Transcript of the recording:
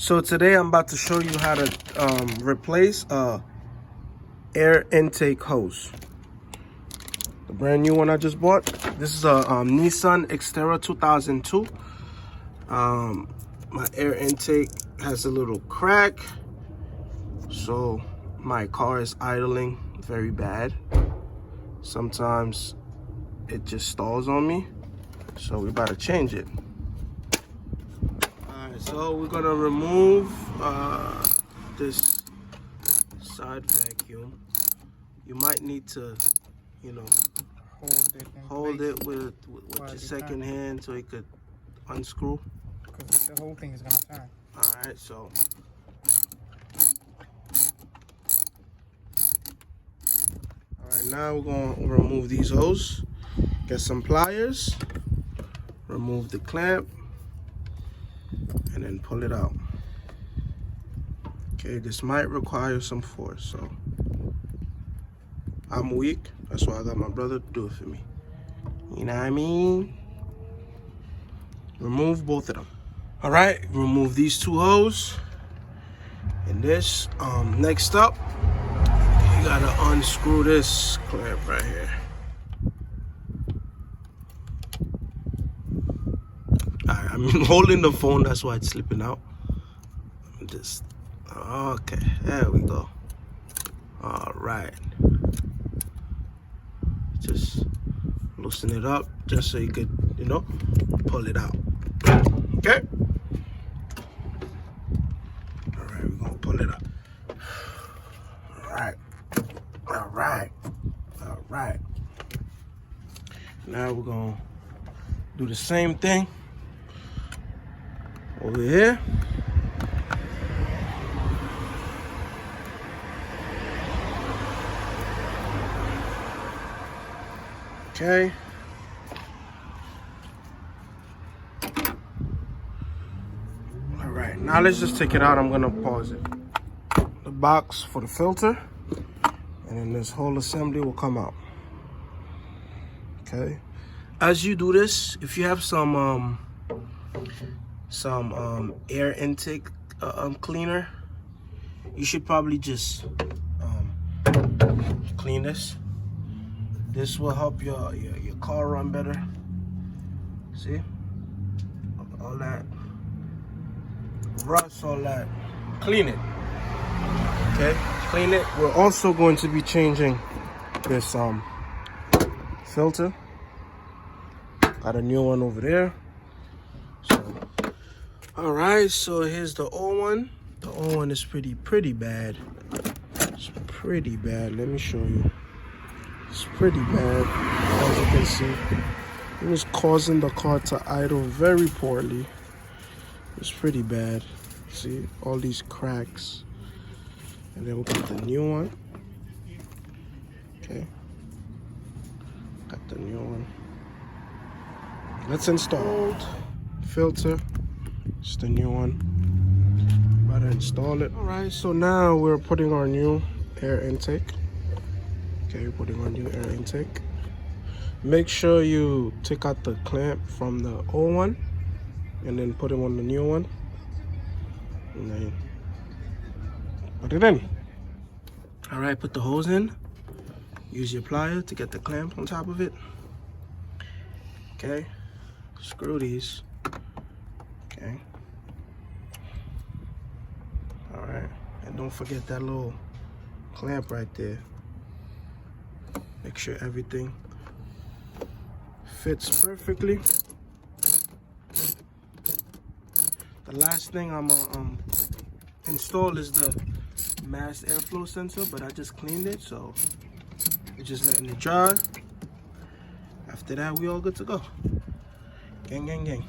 So today I'm about to show you how to replace a air intake hose. The brand new one I just bought. This is a Nissan Xterra 2002. My air intake has a little crack, so my car is idling very bad. Sometimes it just stalls on me, so we about to change it. Alright, so we're gonna remove this side vacuum. You might need to, you know, hold it with your second hand so it could unscrew. Because the whole thing is gonna turn. Alright, so alright, now we're gonna remove these hoses. Get some pliers, remove the clamp, and then pull it out. Okay, this might require some force, so I'm weak. That's why I got my brother to do it for me. You know what I mean? Remove both of them. All right, remove these two hoses. And this, next up, you gotta unscrew this clamp right here. All right, I'm holding the phone, that's why it's slipping out. Just, okay, there we go. All right. Just loosen it up just so you could, you know, pull it out. Okay? All right, we're gonna pull it up. All right. All right. All right. Now we're gonna do the same thing over here. Okay. All right, now let's just take it out. I'm gonna pause it. The box for the filter, and then this whole assembly will come out. Okay. As you do this, if you have some air intake cleaner, you should probably just clean this. This will help your car run better. See? All that rust, all that. Clean it. Okay? Clean it. We're also going to be changing this filter. Got a new one over there. So, alright, so here's the old one. The old one is pretty bad. It's pretty bad. Let me show you. It's pretty bad, as you can see. It was causing the car to idle very poorly. It's pretty bad. See, all these cracks. And then we got the new one. Okay. Got the new one. Let's install filter. It's the new one. About to install it. All right, so now we're putting our new air intake. Okay, putting on new air intake. Make sure you take out the clamp from the old one and then put it on the new one. And then put it in. All right, put the hose in. Use your plier to get the clamp on top of it. Okay, screw these. Okay. All right, and don't forget that little clamp right there. Make sure everything fits perfectly. The last thing I'm gonna install is the mass airflow sensor, but I just cleaned it, so we're just letting it dry. After that, we all good to go. Gang, gang, gang.